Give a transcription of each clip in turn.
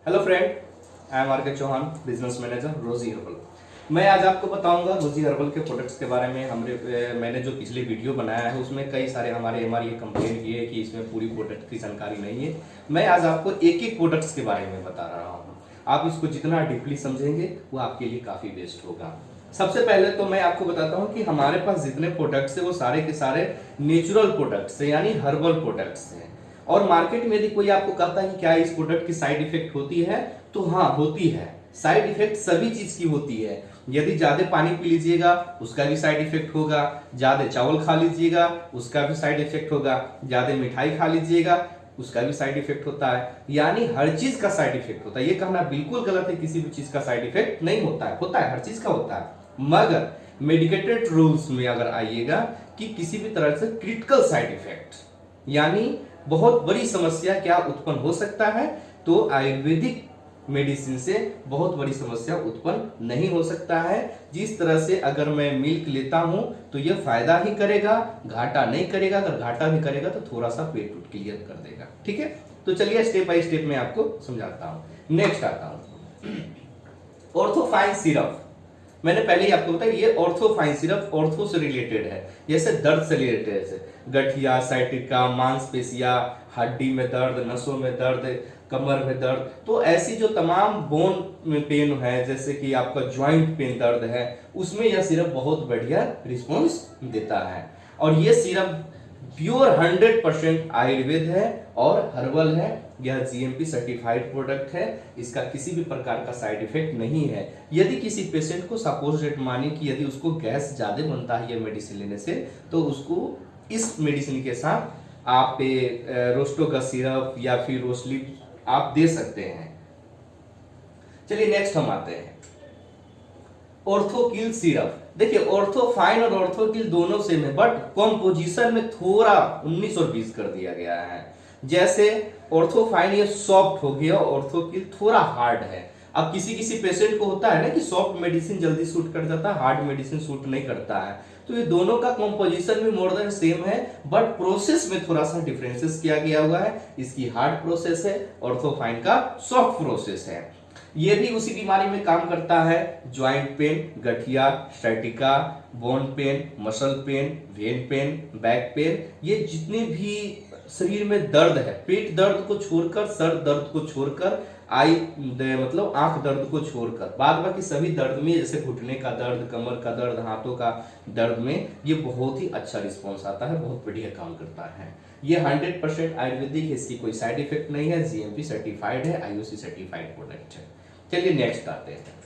Hello friend, I am R K Chauhan, business manager Rozi herbal. मैं आज आपको बताऊंगा रोजी हर्बल के प्रोडक्ट्स के बारे में। मैंने जो पिछली वीडियो बनाया है उसमें कई सारे हमारे एमआर ये कंप्लेन किए हैं कि इसमें पूरी प्रोडक्ट की जानकारी नहीं है। मैं आज आपको एक एक प्रोडक्ट्स के बारे में बता रहा हूँ। आप इसको जितना डीपली समझेंगे वो आपके लिए काफ़ी बेस्ट होगा। सबसे पहले तो मैं आपको बताता हूँ कि हमारे पास जितने प्रोडक्ट्स हैं वो सारे के सारे नेचुरल प्रोडक्ट्स हैं, यानी हर्बल प्रोडक्ट्स हैं। और मार्केट में यदि कोई आपको कहता है कि क्या इस प्रोडक्ट की साइड इफेक्ट होती है, तो हाँ होती है। साइड इफेक्ट सभी चीज की होती है। यदि ज्यादा पानी पी लीजिएगा उसका भी साइड इफेक्ट होगा, ज्यादा चावल खा लीजिएगा उसका भी साइड इफेक्ट होगा, ज्यादा मिठाई खा लीजिएगा उसका भी साइड इफेक्ट होता है। यानी हर चीज का साइड इफेक्ट होता है। ये कहना बिल्कुल गलत है, किसी भी चीज का साइड इफेक्ट नहीं होता है। होता है, हर चीज का होता है। मगर मेडिकेटेड रूल्स में अगर आइएगा कि किसी भी तरह से क्रिटिकल साइड इफेक्ट, यानी बहुत बड़ी समस्या क्या उत्पन्न हो सकता है, तो आयुर्वेदिक मेडिसिन से बहुत बड़ी समस्या उत्पन्न नहीं हो सकता है। जिस तरह से अगर मैं मिल्क लेता हूं तो यह फायदा ही करेगा, घाटा नहीं करेगा। अगर घाटा भी करेगा तो थोड़ा सा पेट उठ क्लियर कर देगा। ठीक है, तो चलिए स्टेप बाय स्टेप मैं आपको समझाता हूं। नेक्स्ट आता हूं, ऑर्थोफाइन सिरप। मैंने पहले ही आपको बताया ये ऑर्थोफाइन सिरप ऑर्थो से रिलेटेड है, जैसे दर्द से रिलेटेड है। गठिया, साइटिका, मांसपेशिया, हड्डी में दर्द, नसों में दर्द, कमर में दर्द, तो ऐसी जो तमाम बोन में पेन है, जैसे कि आपका ज्वाइंट पेन दर्द है, उसमें यह सिरप बहुत बढ़िया रिस्पॉन्स देता है। और ये सिरप प्योर 100% आयुर्वेद है और हर्बल है। यह जीएमपी सर्टिफाइड प्रोडक्ट है। इसका किसी भी प्रकार का साइड इफेक्ट नहीं है। यदि किसी पेशेंट को सपोज डेट माने कि यदि उसको गैस ज्यादा बनता है ये मेडिसिन लेने से, तो उसको इस मेडिसिन के साथ आप रोस्टो का सिरप या फिर रोसलिप आप दे सकते हैं। चलिए नेक्स्ट हम आते हैं, ऑर्थोकिल सिरप। देखिए ऑर्थोफाइन और ऑर्थोकिल दोनों सेम है, बट कॉम्पोजिशन में थोड़ा 19 और 20 कर दिया गया है। जैसे ऑर्थोफाइन ये सॉफ्ट हो गया, ऑर्थोकिल थोड़ा हार्ड है। अब किसी किसी पेशेंट को होता है ना कि सॉफ्ट मेडिसिन जल्दी सूट कर जाता है, हार्ड मेडिसिन सूट नहीं करता है। तो ये दोनों का कॉम्पोजिशन भी मोर देन सेम है, बट प्रोसेस में थोड़ा सा डिफरेंसेस किया गया हुआ है। इसकी हार्ड प्रोसेस है, ऑर्थोफाइन का सॉफ्ट प्रोसेस है। ये भी उसी बीमारी में काम करता है, ज्वाइंट पेन, गठिया, sciatica, bone pain, muscle pain, vein pain, back pain, ये जितने भी शरीर में दर्द है, पेट दर्द को छोड़कर, सर दर्द को छोड़कर, मतलब आंख दर्द को छोड़कर, बाद बाकी सभी दर्द में, जैसे घुटने का दर्द, कमर का दर्द, हाथों का दर्द में ये बहुत ही अच्छा रिस्पॉन्स आता है, बहुत बढ़िया काम करता है। ये 100% आयुर्वेदिक है, इसकी कोई साइड इफेक्ट नहीं है, जीएमपी सर्टिफाइड है, आईओसी सर्टिफाइड प्रोडक्ट है। चलिए नेक्स्ट आते हैं।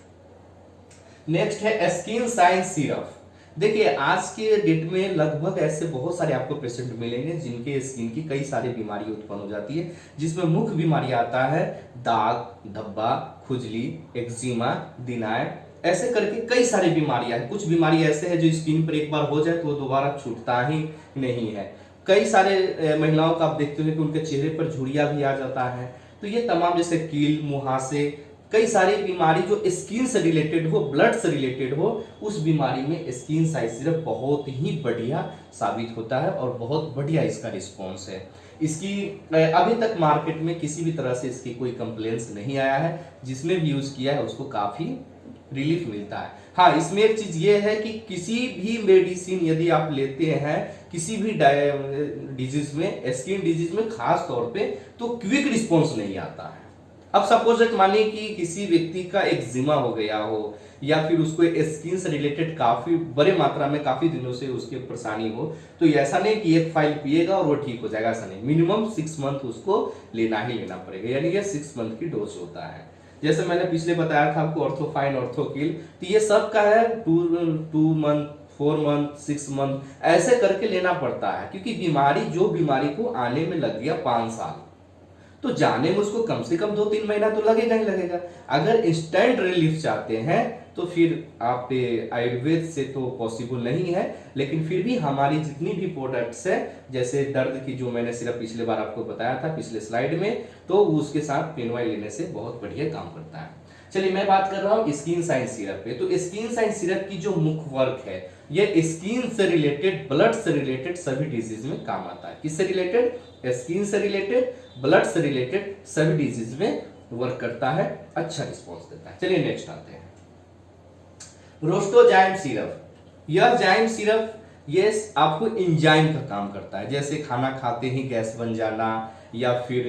नेक्स्ट है स्किन साइन सिरप। देखिए आज के डेट में लगभग ऐसे बहुत सारे आपको पेशेंट मिलेंगे जिनके स्किन की कई सारी बीमारी उत्पन्न हो जाती है, जिसमें मुख्य बीमारी आता है दाग, धब्बा, खुजली, एक्जिमा, दिनाय, ऐसे करके कई सारी बीमारियां हैं। कुछ बीमारी ऐसे है जो स्किन पर एक बार हो जाए तो वो दोबारा छूटता ही नहीं है। कई सारे महिलाओं का आप देखते हो कि उनके चेहरे पर झुर्रियां भी आ जाता है। तो ये तमाम जैसे कील, मुहासे, कई सारी बीमारी जो स्किन से रिलेटेड हो, ब्लड से रिलेटेड हो, उस बीमारी में स्किन साइज सिरप बहुत ही बढ़िया साबित होता है और बहुत बढ़िया इसका रिस्पॉन्स है। इसकी अभी तक मार्केट में किसी भी तरह से इसकी कोई कंप्लेंट्स नहीं आया है। जिसने भी यूज किया है उसको काफी रिलीफ मिलता है। हाँ, इसमें एक चीज ये है कि किसी भी मेडिसिन यदि आप लेते हैं किसी भी डिजीज में, स्किन डिजीज में खास तौर पे, तो क्विक रिस्पॉन्स नहीं आता है। अब सपोज मानिए कि किसी व्यक्ति का एक्जिमा हो गया हो या फिर उसको स्किन से रिलेटेड काफी बड़े मात्रा में काफी दिनों से उसकी परेशानी हो, तो ऐसा नहीं कि एक फाइल पिएगा और वो ठीक हो जाएगा, ऐसा नहीं। मिनिमम 6 मंथ उसको लेना ही लेना पड़ेगा, यानी ये 6 मंथ की डोज होता है। जैसे मैंने पिछले बताया था आपको ऑर्थोफाइन, ऑर्थोकिल, तो ये सब का है 2 मंथ, 4 मंथ, 6 मंथ, ऐसे करके लेना पड़ता है। क्योंकि जो बीमारी को आने में लग गया 5 साल, तो जाने में उसको कम से कम 2-3 महीना तो लगेगा ही लगेगा। अगर इंस्टेंट रिलीफ चाहते हैं तो फिर आप आयुर्वेद से तो पॉसिबल नहीं है, लेकिन फिर भी हमारी जितनी भी प्रोडक्ट्स है, जैसे दर्द की जो मैंने सिर्फ पिछले बार आपको बताया था पिछले स्लाइड में, तो उसके साथ पेनवाई लेने से बहुत बढ़िया काम करता है। चलिए मैं बात कर रहा हूँ स्किन साइन सिरप पे। तो स्किन साइन सिरप की जो मुख्य वर्क है, ये स्किन से रिलेटेड, ब्लड से रिलेटेड सभी डिजीज में काम आता है। किससे रिलेटेड? स्किन से रिलेटेड, ब्लड से रिलेटेड सभी डिजीज में वर्क करता है, अच्छा रिस्पॉन्स देता है। चलिए नेक्स्ट आते हैं, रोस्टोजाइम सिरप। यह जाइम सिरप ये आपको इंजाइम का काम करता है, जैसे खाना खाते ही गैस बन जाना या फिर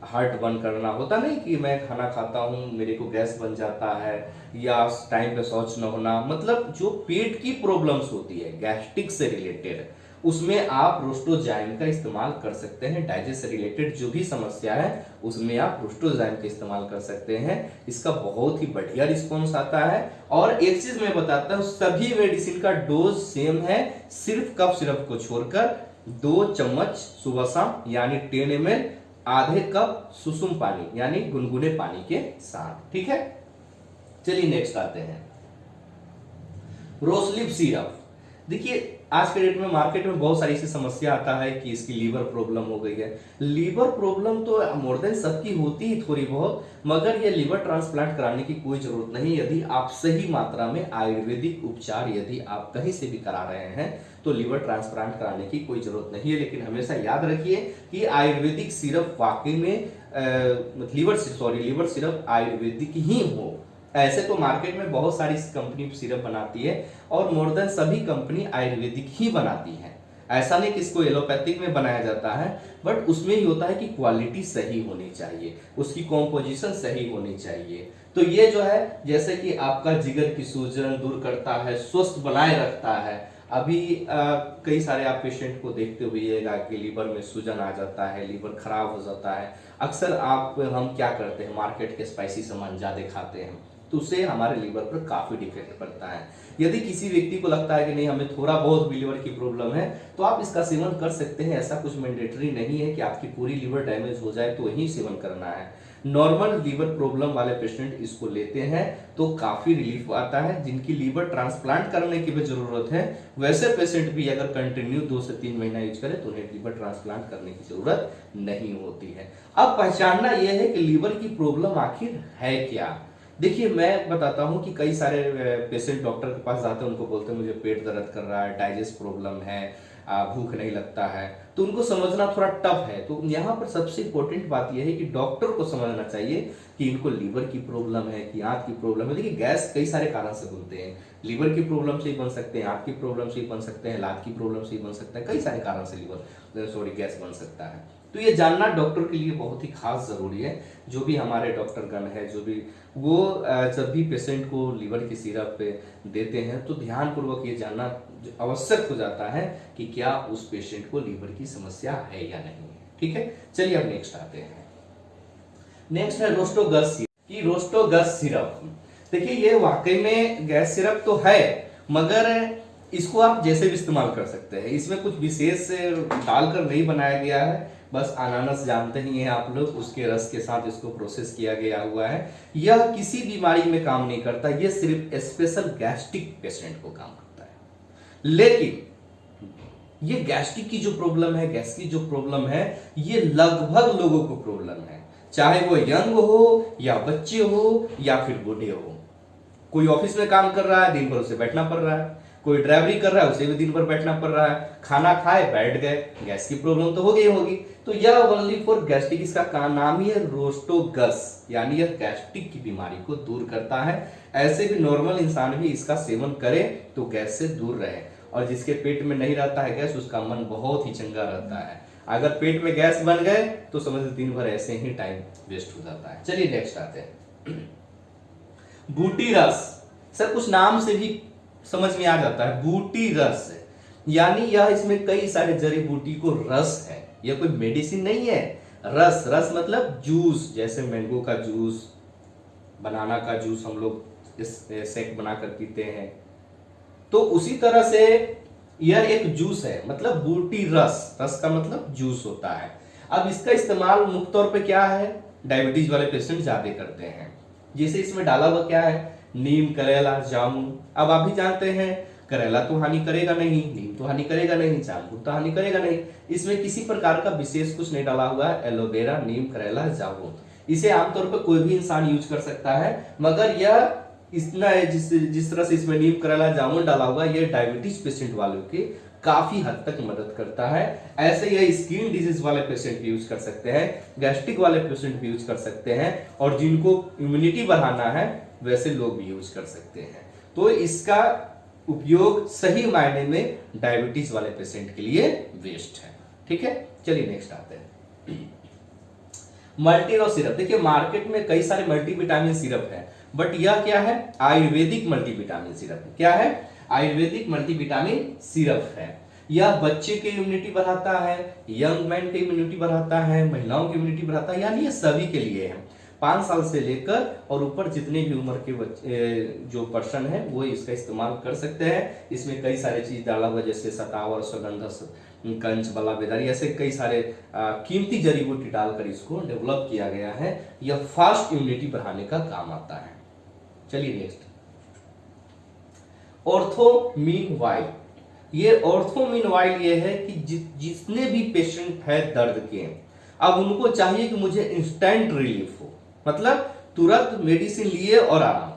हार्ट बंद करना होता नहीं कि मैं खाना खाता हूँ मेरे को गैस बन जाता है, या टाइम पे शौच न होना, मतलब जो पेट की प्रॉब्लम्स होती है गैस्ट्रिक से रिलेटेड, उसमें आप रोस्टोजाइम का इस्तेमाल कर सकते हैं। डाइजेस्ट से रिलेटेड जो भी समस्या है उसमें आप रोस्टोजाइम का इस्तेमाल कर सकते हैं। इसका बहुत ही बढ़िया रिस्पॉन्स आता है। और एक चीज मैं बताता हूं, सभी मेडिसिन का डोज सेम है, सिर्फ कफ सिरप को छोड़कर 2 चम्मच सुबह शाम यानी 10 ml, आधे कप सुसुम पानी यानी गुनगुने पानी के साथ। ठीक है, चलिए नेक्स्ट आते हैं, रोसलिप सिरप। देखिए आज के डेट में मार्केट में बहुत सारी ऐसी समस्या आता है कि इसकी लीवर प्रॉब्लम हो गई है। लीवर प्रॉब्लम तो मोर देन सबकी होती ही थोड़ी बहुत, मगर ये लीवर ट्रांसप्लांट कराने की कोई जरूरत नहीं। यदि आप सही मात्रा में आयुर्वेदिक उपचार यदि आप कहीं से भी करा रहे हैं तो लीवर ट्रांसप्लांट कराने की कोई जरूरत नहीं है। लेकिन हमेशा याद रखिए कि आयुर्वेदिक सिरप वाकई में लीवर सिरप आयुर्वेदिक ही हो। ऐसे तो मार्केट में बहुत सारी कंपनी सिरप बनाती है और मोर देन सभी कंपनी आयुर्वेदिक ही बनाती है। ऐसा नहीं कि इसको एलोपैथिक में बनाया जाता है, बट उसमें ही होता है कि क्वालिटी सही होनी चाहिए, उसकी कॉम्पोजिशन सही होनी चाहिए। तो ये जो है जैसे कि आपका जिगर की सूजन दूर करता है, स्वस्थ बनाए रखता है। अभी कई सारे आप पेशेंट को देखते हुए कि लीवर में सूजन आ जाता है, लीवर खराब हो जाता है। अक्सर हम क्या करते हैं, मार्केट के स्पाइसी सामान ज्यादा खाते हैं, तो उससे हमारे लीवर पर काफी डिफेक्ट पड़ता है। यदि किसी व्यक्ति को लगता है कि नहीं हमें थोड़ा बहुत भी लीवर की प्रॉब्लम है तो आप इसका सेवन कर सकते हैं। ऐसा कुछ मैंडेटरी नहीं है कि आपकी पूरी लीवर डैमेज हो जाए तो ही सेवन करना है। नॉर्मल लीवर प्रॉब्लम वाले पेशेंट इसको लेते हैं तो काफी रिलीफ आता है। जिनकी लीवर ट्रांसप्लांट करने की भी जरूरत है वैसे पेशेंट भी अगर कंटिन्यू 2 से 3 महीना यूज करें तो उन्हें लीवर ट्रांसप्लांट करने की जरूरत नहीं होती है। अब पहचानना यह है कि लीवर की प्रॉब्लम आखिर है क्या। देखिए मैं बताता हूं कि कई सारे पेशेंट डॉक्टर के पास जाते हैं, उनको बोलते हैं मुझे पेट दर्द कर रहा है, डाइजेस्ट प्रॉब्लम है, भूख नहीं लगता है, तो उनको समझना थोड़ा टफ है। तो यहाँ पर सबसे इंपॉर्टेंट बात यह है कि डॉक्टर को समझना चाहिए कि इनको लीवर की प्रॉब्लम है कि आंत की प्रॉब्लम है। देखिए गैस कई सारे कारण से बनते हैं, लीवर की प्रॉब्लम से ही बन सकते हैं, आंत की प्रॉब्लम से ही बन सकते हैं, लात की प्रॉब्लम से ही बन सकता है, कई सारे कारण से गैस बन सकता है। तो ये जानना डॉक्टर के लिए बहुत ही खास जरूरी है। जो भी हमारे डॉक्टर गण है, जो भी वो जब भी पेशेंट को लीवर की सिरप देते हैं तो ध्यानपूर्वक ये जानना आवश्यक हो जाता है कि क्या उस पेशेंट को लीवर की समस्या है या नहीं है। ठीक है, चलिए अब नेक्स्ट आते हैं। नेक्स्ट है रोस्टोगस सिरप। देखिए ये वाकई में गैस सिरप तो है, मगर इसको आप जैसे भी इस्तेमाल कर सकते हैं। इसमें कुछ विशेष डालकर नहीं बनाया गया है, बस अनानास जानते ही हैं आप लोग, उसके रस के साथ इसको प्रोसेस किया गया हुआ है। यह किसी बीमारी में काम नहीं करता, यह सिर्फ स्पेशल गैस्ट्रिक पेशेंट को काम करता है। लेकिन ये गैस्ट्रिक की जो प्रॉब्लम है, गैस की जो प्रॉब्लम है, ये लगभग लोगों को प्रॉब्लम है, चाहे वो यंग हो या बच्चे हो या फिर बूढ़े हो। कोई ऑफिस में काम कर रहा है, दिन भर उसे बैठना पड़ रहा है, कोई ड्राइवरी कर रहा है, उसे भी दिन भर बैठना पड़ रहा है, खाना खाए बैठ गए, गैस की प्रॉब्लम तो हो गई होगी। तो यह ओनली फॉर गैस्ट्रिक, इसका नाम ही है रोस्टोगस, यानी यह गैस्ट्रिक की बीमारी को दूर करता है। ऐसे भी नॉर्मल इंसान भी इसका सेवन करे तो गैस से दूर रहे। और जिसके पेट में नहीं रहता है गैस, उसका मन बहुत ही चंगा रहता है। अगर पेट में गैस बन गए तो समझ दिन भर ऐसे ही टाइम वेस्ट हो जाता है। चलिए नेक्स्ट आते हैं, बूटी रस। सर कुछ नाम से भी समझ में आ जाता है, बूटी रस यानी यह इसमें कई सारे जड़ी बूटी को रस है, यह कोई मेडिसिन नहीं है। रस मतलब जूस, जैसे मैंगो का जूस, बनाना का जूस हम लोग इस शेक बनाकर पीते हैं, तो उसी तरह से यह एक जूस है, मतलब बूटी रस का मतलब जूस होता है। अब इसका इस्तेमाल मुख्य तौर पे क्या है, डायबिटीज वाले पेशेंट ज्यादा करते हैं। जैसे इसमें डाला हुआ क्या है, नीम, करेला, जामुन। अब आप भी जानते हैं करेला तो हानि करेगा नहीं, नीम तो हानि करेगा नहीं, जामुन तो हानि करेगा नहीं। इसमें किसी प्रकार का विशेष कुछ नहीं डाला हुआ है, एलोवेरा, नीम, करेला, जामुन। इसे आमतौर पर कोई भी इंसान यूज कर सकता है, मगर यह इतना है जिस तरह से इसमें नीम, करेला, जामुन डाला हुआ, यह डायबिटीज पेशेंट वालों के काफी हद तक मदद करता है। ऐसे ये स्किन डिजीज वाले पेशेंट भी यूज कर सकते हैं, गैस्ट्रिक वाले पेशेंट भी यूज कर सकते हैं, और जिनको इम्यूनिटी बढ़ाना है वैसे लोग भी यूज कर सकते हैं। तो इसका उपयोग सही मायने में डायबिटीज वाले पेशेंट के लिए बेस्ट है। ठीक है, चलिए नेक्स्ट आते हैं। मल्टीरो सिरप। देखिए मार्केट में कई सारे मल्टीविटामिन सिरप है, बट यह क्या है? Ayurvedic multivitamin syrup. क्या है? आयुर्वेदिक मल्टीविटामिन सिरप है। यह बच्चे की इम्यूनिटी बढ़ाता है, यंग मैन की इम्यूनिटी बढ़ाता है, महिलाओं की इम्यूनिटी बढ़ाता है, यानी ये सभी के लिए है। 5 साल से लेकर और ऊपर जितने भी उम्र के बच्चे जो पर्सन है वो इसका इस्तेमाल कर सकते हैं। इसमें कई सारे चीज डाला हुआ, जैसे सतावर, सुगंधस, कंच, बला, बेदारी, ऐसे कई सारे कीमती जड़ी बूटी डालकर इसको डेवलप किया गया है। यह फास्ट इम्यूनिटी बढ़ाने का काम आता है। चलिए नेक्स्ट, ऑर्थोमीनवाइल। ये ऑर्थोमीनवाइल ये है कि जितने भी पेशेंट है दर्द के, अब उनको चाहिए कि मुझे इंस्टेंट रिलीफ हो, मतलब तुरंत मेडिसिन लिए और आराम।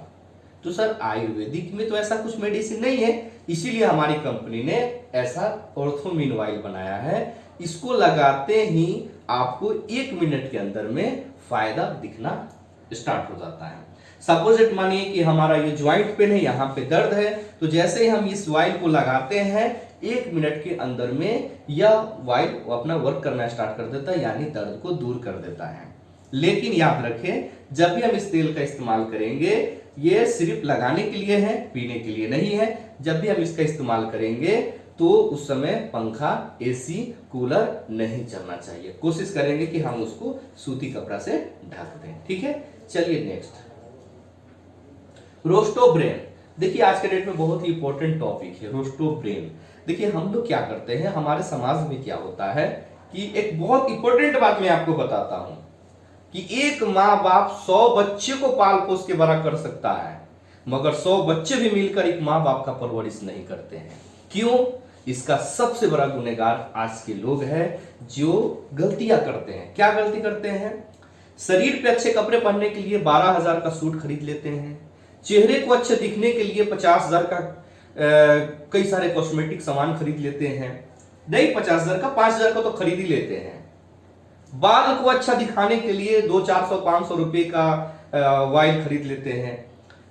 तो सर आयुर्वेदिक में तो ऐसा कुछ मेडिसिन नहीं है, इसीलिए हमारी कंपनी ने ऐसा ऑर्थोमीनवाइल बनाया है। इसको लगाते ही आपको 1 मिनट के अंदर में फायदा दिखना स्टार्ट हो जाता है। सपोजिट मानिए कि हमारा ये ज्वाइंट पेन है, यहाँ पे दर्द है, तो जैसे ही हम इस वाइल को लगाते हैं 1 मिनट के अंदर में यह वाइल अपना वर्क करना स्टार्ट कर देता है, यानी दर्द को दूर कर देता है। लेकिन याद रखें, जब भी हम इस तेल का इस्तेमाल करेंगे, ये सिर्फ लगाने के लिए है, पीने के लिए नहीं है। जब भी हम इसका इस्तेमाल करेंगे तो उस समय पंखा, एसी, कूलर नहीं चलना चाहिए। कोशिश करेंगे कि हम उसको सूती कपड़ा से ढक दें। ठीक है, चलिए नेक्स्ट, रोस्टोब्रेन। देखिए आज के डेट में बहुत ही इंपॉर्टेंट टॉपिक है रोस्टोब्रेन। देखिए हम लोग क्या करते हैं, हमारे समाज में क्या होता है कि एक बहुत इंपॉर्टेंट बात मैं आपको बताता हूं कि एक माँ बाप 100 बच्चे को पाल पोस के बड़ा कर सकता है, मगर 100 बच्चे भी मिलकर एक माँ बाप का परवरिश नहीं करते हैं। क्यों? इसका सबसे बड़ा गुनहगार आज के लोग हैं जो गलतियां करते हैं। क्या गलती करते हैं? शरीर पे अच्छे कपड़े पहनने के लिए 12,000 का सूट खरीद लेते हैं, चेहरे को अच्छे दिखने के लिए 50,000 का कई सारे कॉस्मेटिक सामान खरीद लेते हैं, नहीं 50,000 का, 5,000 का तो खरीद ही लेते हैं। बाल को अच्छा दिखाने के लिए 200-400-500 रुपए का वाइल खरीद लेते हैं।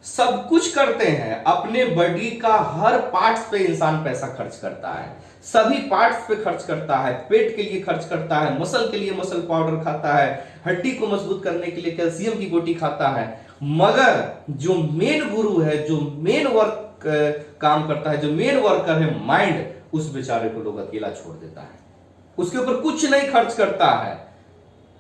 सब कुछ करते हैं, अपने बॉडी का हर पार्ट्स पे इंसान पैसा खर्च करता है, सभी पार्ट्स पे खर्च करता है, पेट के लिए खर्च करता है, मसल के लिए मसल पाउडर खाता है, हड्डी को मजबूत करने के लिए कैल्शियम की गोटी खाता है, मगर जो मेन गुरु है, जो मेन वर्क काम करता है, जो मेन वर्कर है माइंड, उस बेचारे को लोग अकेला छोड़ देता है, उसके ऊपर कुछ नहीं खर्च करता है।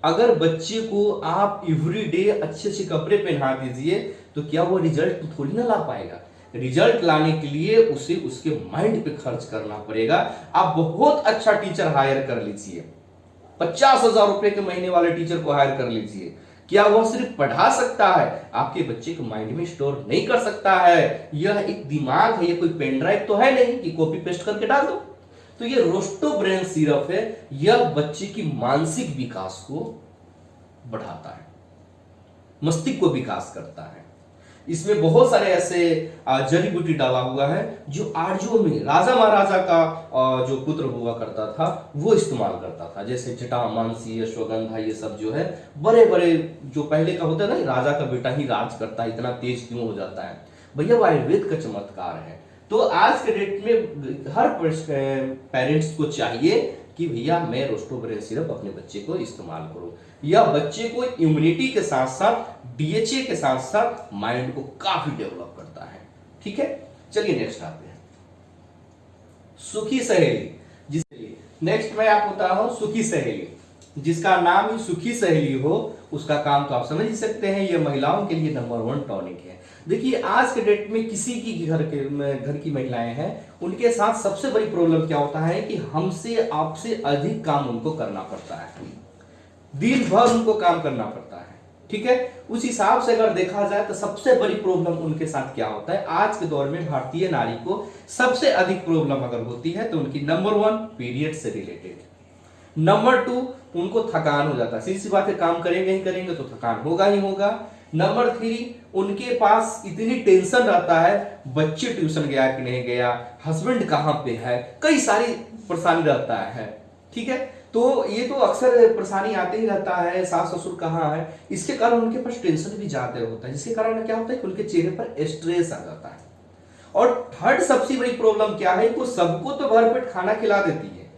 अगर बच्चे को आप एवरीडे अच्छे अच्छे कपड़े पहना दीजिए तो क्या वो रिजल्ट थोड़ी ना ला पाएगा? रिजल्ट लाने के लिए उसे उसके माइंड पे खर्च करना पड़ेगा। आप बहुत अच्छा टीचर हायर कर लीजिए, 50,000 रुपए के महीने वाले टीचर को हायर कर लीजिए, क्या वह सिर्फ पढ़ा सकता है, आपके बच्चे को माइंड में स्टोर नहीं कर सकता है? यह एक दिमाग है, यह कोई पेन ड्राइव तो है नहीं कि कॉपी पेस्ट करके डाल दो। तो ये रोस्टोब्रेन सिरप है, यह बच्चे की मानसिक विकास को बढ़ाता है, मस्तिष्क को विकास करता है। इसमें बहुत सारे ऐसे जड़ी बूटी डाला हुआ है जो आर्यों में राजा महाराजा का जो पुत्र हुआ करता था वो इस्तेमाल करता था, जैसे जटामांसी, अश्वगंधा, ये सब जो है बड़े बड़े जो पहले का होता है ना, राजा का बेटा ही राज करता है, इतना तेज क्यों हो जाता है? भैया वो आयुर्वेद का चमत्कार है। तो आज के डेट में हर पेरेंट्स को चाहिए कि भैया मैं रोस्टोब्रेन सिरप अपने बच्चे को इस्तेमाल करूं। यह बच्चे को इम्यूनिटी के साथ साथ डीएचए के साथ साथ माइंड को काफी डेवलप करता है। ठीक है, चलिए नेक्स्ट आते हैं, सुखी सहेली। जिसके नेक्स्ट मैं आपको बता रहा हूं सुखी सहेली, जिसका नाम ही सुखी सहेली हो उसका काम तो आप समझ ही सकते हैं। यह महिलाओं के लिए नंबर 1 टॉनिक है। देखिए आज के डेट में किसी की घर की महिलाएं हैं, उनके साथ सबसे बड़ी प्रॉब्लम क्या होता है कि हमसे आपसे अधिक काम उनको करना पड़ता है, दिन भर उनको काम करना पड़ता है। ठीक है, उस हिसाब से अगर देखा जाए तो सबसे बड़ी प्रॉब्लम उनके साथ क्या होता है? आज के दौर में भारतीय नारी को सबसे अधिक प्रॉब्लम अगर होती है तो उनकी नंबर 1 पीरियड से रिलेटेड, नंबर 2 उनको थकान हो जाता है। सीधी सी बात है, काम करेंगे ही करेंगे तो थकान होगा ही होगा। नंबर 3, उनके पास इतनी टेंशन रहता है, बच्चे ट्यूशन गया कि नहीं गया, हस्बैंड कहाँ पे है, कई सारी परेशानी रहता है। ठीक है, तो ये तो अक्सर परेशानी आते ही रहता है, सास ससुर कहाँ है, इसके कारण उनके पास टेंशन भी ज्यादा होता है, जिसके कारण क्या होता है कि उनके चेहरे पर स्ट्रेस आ जाता है। और थर्ड सबसे बड़ी प्रॉब्लम क्या है, वो सबको तो भरपेट खाना खिला देती है,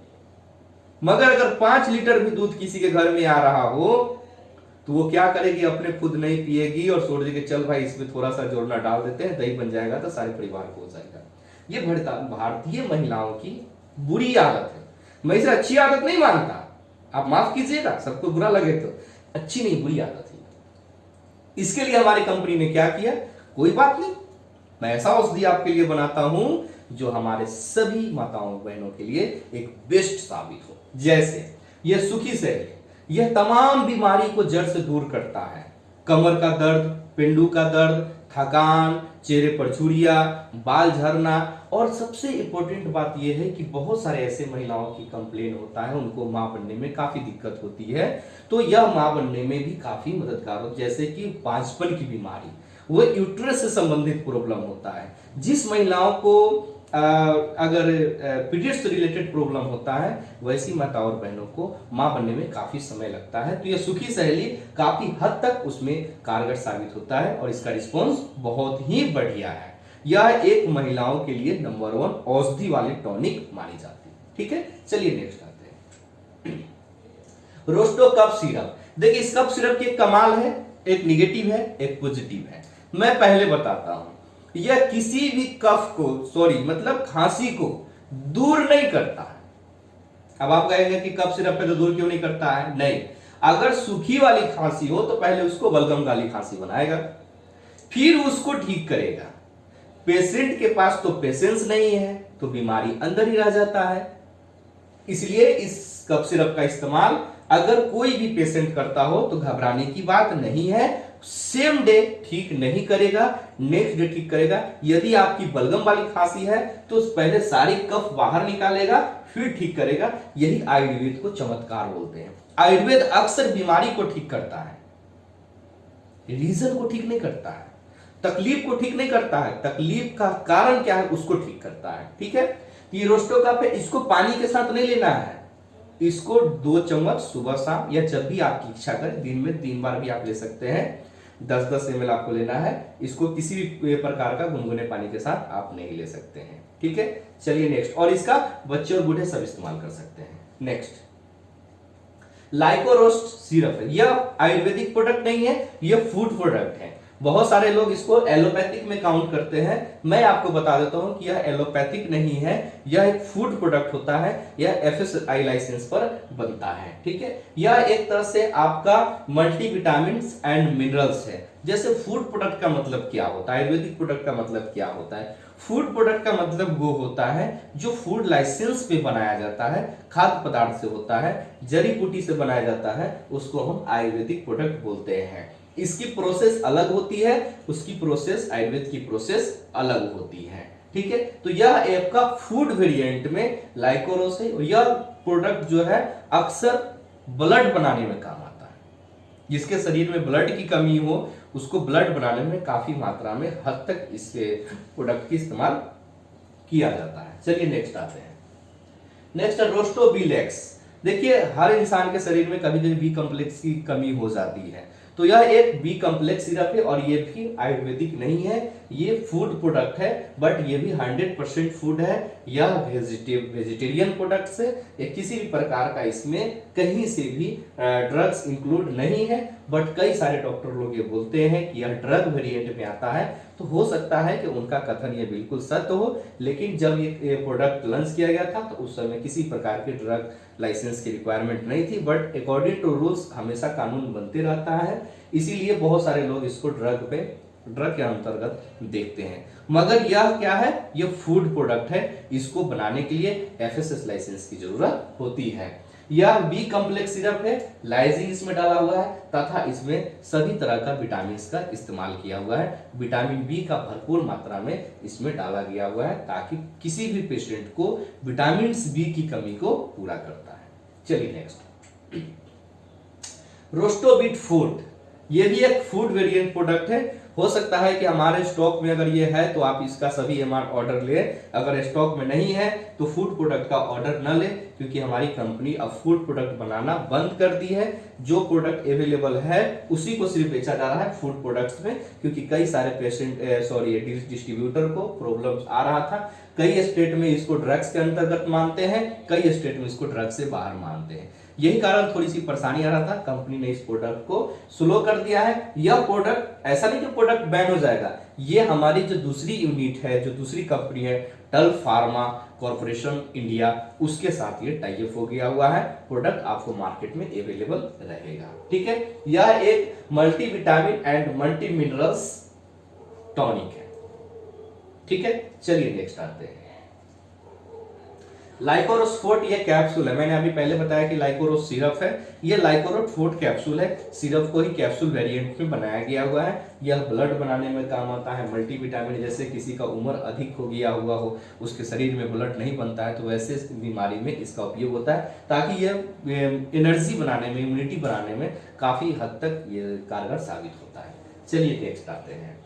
मगर अगर 5 लीटर भी दूध किसी के घर में आ रहा हो तो वो क्या करेगी, अपने खुद नहीं पिएगी और सोच देगी चल भाई इसमें थोड़ा सा जोड़ना डाल देते हैं, दही बन जाएगा तो सारे परिवार को हो जाएगा। ये भारतीय महिलाओं की बुरी आदत है। मैं इसे अच्छी आदत नहीं मानता, आप माफ कीजिएगा, सबको बुरा लगे तो, अच्छी नहीं बुरी आदत है। इसके लिए हमारी कंपनी ने क्या किया, कोई बात नहीं, मैं ऐसा औषधि आपके लिए बनाता हूं जो हमारे सभी माताओं बहनों के लिए एक बेस्ट साबित हो। जैसे यह सुखी शैली, यह तमाम बीमारी को जड़ से दूर करता है। कमर का दर्द, पिंडू का दर्द, थकान, चेहरे पर झुर्रियां, बाल झड़ना, और सबसे इंपॉर्टेंट बात यह है कि बहुत सारे ऐसे महिलाओं की कंप्लेन होता है, उनको मां बनने में काफी दिक्कत होती है, तो यह मां बनने में भी काफी मददगार हो। जैसे कि बांझपन की बीमारी, वो यूट्रस से संबंधित प्रॉब्लम होता है। जिस महिलाओं को अगर पीरियड्स से रिलेटेड प्रॉब्लम होता है, वैसी माता और बहनों को मां बनने में काफी समय लगता है, तो यह सुखी सहेली काफी हद तक उसमें कारगर साबित होता है और इसका रिस्पॉन्स बहुत ही बढ़िया है। यह एक महिलाओं के लिए नंबर 1 औषधि वाली टॉनिक मानी जाती है। ठीक है, चलिए नेक्स्ट आते हैं। Rosto cough syrup. देखिए इस कफ सिरप की एक कमाल है, एक निगेटिव है, एक पॉजिटिव है। मैं पहले बताता हूं, यह किसी भी कफ को, सॉरी मतलब खांसी को दूर नहीं करता है। अब आप कहेंगे कि कफ सिरप पे तो दूर क्यों नहीं करता है, नहीं, अगर सूखी वाली खांसी हो तो पहले उसको बलगम वाली खांसी बनाएगा, फिर उसको ठीक करेगा। पेशेंट के पास तो पेशेंस नहीं है, तो बीमारी अंदर ही रह जाता है। इसलिए इस कफ सिरप का इस्तेमाल अगर कोई भी पेशेंट करता हो तो घबराने की बात नहीं है, सेम डे ठीक नहीं करेगा, नेक्स्ट डे ठीक करेगा। यदि आपकी बलगम वाली खांसी है तो पहले सारी कफ बाहर निकालेगा, फिर ठीक करेगा। यही आयुर्वेद को चमत्कार बोलते हैं। आयुर्वेद अक्सर बीमारी को ठीक करता है, रीजन को ठीक नहीं करता है, तकलीफ को ठीक नहीं करता है, तकलीफ का कारण क्या है उसको ठीक करता है। ठीक है, ये रोस्टो कप है, इसको पानी के साथ नहीं लेना है, इसको 2 चम्मच सुबह शाम या जब भी आपकी इच्छा करे, दिन में 3 बार भी आप ले सकते हैं, 10-10 ml आपको लेना है। इसको किसी भी प्रकार का गुनगुने पानी के साथ आप नहीं ले सकते हैं। ठीक है, चलिए नेक्स्ट, और इसका बच्चे और बूढ़े सब इस्तेमाल कर सकते हैं। नेक्स्ट लाइकोरोस्ट सिरप है, यह आयुर्वेदिक प्रोडक्ट नहीं है, यह फूड प्रोडक्ट है। बहुत सारे लोग इसको एलोपैथिक में काउंट करते हैं, मैं आपको बता देता हूं कि यह एलोपैथिक नहीं है, यह एक फूड प्रोडक्ट होता है, यह एफएसआई लाइसेंस पर बनता है। ठीक है, यह एक तरह से आपका मल्टीविटामिन एंड मिनरल्स है। जैसे फूड प्रोडक्ट का मतलब क्या होता है, आयुर्वेदिक प्रोडक्ट का मतलब क्या होता है, फूड प्रोडक्ट का मतलब वो होता है जो फूड लाइसेंस पे बनाया जाता है, खाद्य पदार्थ से होता है, जड़ी बूटी से बनाया जाता है, उसको हम आयुर्वेदिक प्रोडक्ट बोलते हैं। इसकी प्रोसेस अलग होती है, उसकी प्रोसेस, आयुर्वेद की प्रोसेस अलग होती है। ठीक है, तो यह आपका फूड वेरिएंट में लाइकोरोस है। यह प्रोडक्ट जो है अक्सर ब्लड बनाने में काम आता है, जिसके शरीर में ब्लड की कमी हो उसको ब्लड बनाने में काफी मात्रा में हद तक इस प्रोडक्ट की इस्तेमाल किया जाता है। चलिए नेक्स्ट आते हैं। नेक्स्ट है रोस्टोबिलेक्स। देखिए हर इंसान के शरीर में कभी कभी बी कॉम्प्लेक्स की कमी हो जाती है, तो यह एक बी कॉम्प्लेक्स सिरप है और ये भी आयुर्वेदिक नहीं है, ये फूड प्रोडक्ट है, बट ये भी 100% फूड है। यह वेजिटेरियन प्रोडक्ट है, या किसी भी प्रकार का इसमें कहीं से भी ड्रग्स इंक्लूड नहीं है, बट कई सारे डॉक्टर लोग ये बोलते हैं कि यह ड्रग वेरिएंट में आता है, तो हो सकता है कि उनका कथन ये बिल्कुल सत्य हो, लेकिन जब ये प्रोडक्ट लॉन्च किया गया था तो उस समय किसी प्रकार के ड्रग लाइसेंस की रिक्वायरमेंट नहीं थी, बट अकॉर्डिंग टू रूल्स हमेशा कानून बनते रहता है, इसीलिए बहुत सारे लोग इसको ड्रग के अंतर्गत देखते हैं। मगर यह क्या है, यह फूड प्रोडक्ट है, इसको बनाने के लिए एफएसएस लाइसेंस की जरूरत होती है। यह बी कॉम्प्लेक्स सिरप है, लाइजिन इसमें डाला हुआ है तथा इसमें सभी तरह का विटामिन का इस्तेमाल किया हुआ है। विटामिन बी का भरपूर मात्रा में इसमें डाला गया हुआ है, ताकि किसी भी पेशेंट को विटामिन बी की कमी को पूरा करता है। चलिए नेक्स्ट, रोस्टोबिट फूड। ये भी एक फूड वेरिएंट प्रोडक्ट है। हो सकता है कि हमारे स्टॉक में अगर ये है तो आप इसका सभी एमआर ऑर्डर ले, अगर स्टॉक में नहीं है तो फूड प्रोडक्ट का ऑर्डर न ले, क्योंकि हमारी कंपनी अब फूड प्रोडक्ट बनाना बंद कर दी है। जो प्रोडक्ट अवेलेबल है उसी को सिर्फ बेचा जा रहा है फूड प्रोडक्ट्स में, क्योंकि कई सारे डिस्ट्रीब्यूटर को प्रॉब्लम आ रहा था। कई स्टेट में इसको ड्रग्स के अंतर्गत मानते हैं, कई स्टेट में इसको ड्रग्स से बाहर मानते हैं। यही कारण थोड़ी सी परेशानी आ रहा था, कंपनी ने इस प्रोडक्ट को स्लो कर दिया है। यह प्रोडक्ट ऐसा नहीं कि प्रोडक्ट बैन हो जाएगा, ये हमारी जो दूसरी यूनिट है, जो दूसरी कंपनी है टल फार्मा कॉर्पोरेशन इंडिया, उसके साथ ये टाई अप हो गया हुआ है। प्रोडक्ट आपको मार्केट में अवेलेबल रहेगा। ठीक है, यह एक multi vitamin and multi minerals tonic है। ठीक है, चलिए नेक्स्ट आते हैं। लाइकोरोस्फोर्ट ये कैप्सूल है, मैंने अभी पहले बताया कि लाइकोरोस सिरप है, ये लाइकोरोस्फोर्ट कैप्सूल है। सिरप को ही कैप्सूल वेरिएंट में बनाया गया हुआ है। यह ब्लड बनाने में काम आता है। मल्टीविटामिन, जैसे किसी का उम्र अधिक हो गया हुआ हो, उसके शरीर में ब्लड नहीं बनता है, तो वैसे बीमारी में इसका उपयोग होता है, ताकि ये एनर्जी बनाने में, इम्यूनिटी बनाने में काफी हद तक ये कारगर साबित होता है। चलिए नेक्स्ट आते हैं।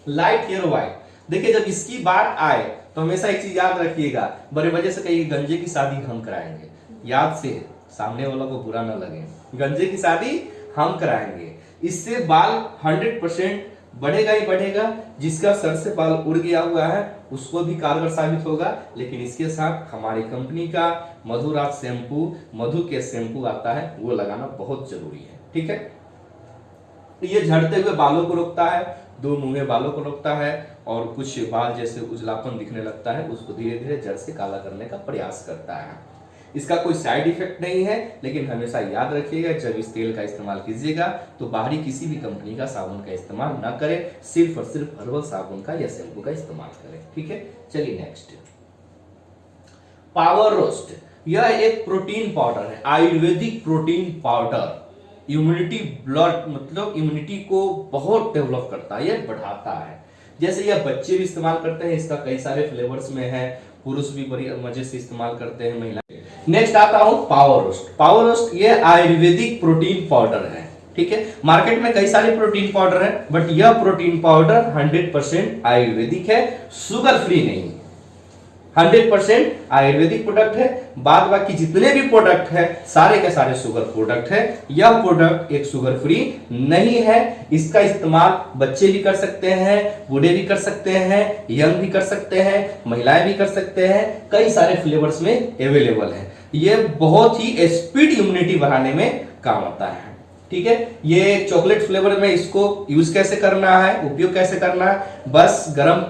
लाइट हेयर ऑयल, देखिए जब इसकी बात आए तो हमेशा एक चीज याद रखिएगा, बड़े वजह से कहीं गंजे की शादी हम कराएंगे, याद से, सामने वालों को बुरा ना लगे, गंजे की शादी हम कराएंगे। इससे बाल 100% बढ़ेगा ही बढ़ेगा। जिसका सर से बाल उड़ गया हुआ है उसको भी कारगर साबित होगा। लेकिन इसके साथ हमारी कंपनी का मधुराज शैम्पू, मधु के शैम्पू आता है, वो लगाना बहुत जरूरी है। ठीक है, ये झड़ते हुए बालों को रोकता है, दो मुंहे बालों को रोकता है, और कुछ बाल जैसे उजलापन दिखने लगता है उसको धीरे धीरे जड़ से काला करने का प्रयास करता है। इसका कोई साइड इफेक्ट नहीं है, लेकिन हमेशा याद रखिएगा जब इस तेल का इस्तेमाल कीजिएगा तो बाहरी किसी भी कंपनी का साबुन का इस्तेमाल ना करें, सिर्फ और सिर्फ हर्बल साबुन का या शैम्पू का इस्तेमाल करें। ठीक है, चलिए नेक्स्ट। पावर रोस्ट, यह एक प्रोटीन पाउडर है, Ayurvedic protein powder. Immunity, blood मतलब इम्यूनिटी को बहुत डेवलप करता है, यह बढ़ाता है। जैसे यह बच्चे भी इस्तेमाल करते हैं, इसका कई सारे फ्लेवर्स में है, पुरुष भी बड़ी मजे से इस्तेमाल करते हैं, महिला। नेक्स्ट आता हूं पावर रोस्ट। पावर रोस्ट ये आयुर्वेदिक प्रोटीन पाउडर है। ठीक है, मार्केट में कई सारे प्रोटीन पाउडर है, बट यह प्रोटीन पाउडर 100% आयुर्वेदिक है, शुगर फ्री नहीं, 100% आयुर्वेदिक प्रोडक्ट है। बाद बाकी जितने भी प्रोडक्ट है सारे के सारे शुगर प्रोडक्ट है। यह प्रोडक्ट एक शुगर फ्री नहीं है। इसका इस्तेमाल बच्चे भी कर सकते हैं, बूढ़े भी कर सकते हैं, यंग भी कर सकते हैं, महिलाएं भी कर सकते हैं, कई सारे फ्लेवर्स में अवेलेबल है। ये बहुत ही स्पीड इम्यूनिटी बढ़ाने में काम आता है। ठीक है, ये चॉकलेट फ्लेवर में इसको यूज कैसे करना है, उपयोग कैसे करना है, बस गर्म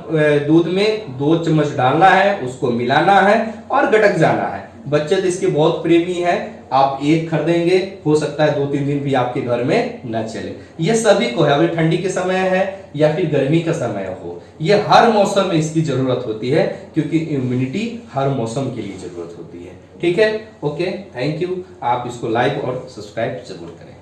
दूध में 2 चम्मच डालना है, उसको मिलाना है और गटक जाना है। बच्चे तो इसके बहुत प्रेमी हैं, आप एक खरीदेंगे, हो सकता है 2-3 दिन भी आपके घर में न चले। ये सभी को है, अभी ठंडी के समय है या फिर गर्मी का समय हो, ये हर मौसम में इसकी जरूरत होती है, क्योंकि इम्यूनिटी हर मौसम के लिए जरूरत होती है। ठीक है, ओके, थैंक यू। आप इसको लाइक और सब्सक्राइब जरूर करें।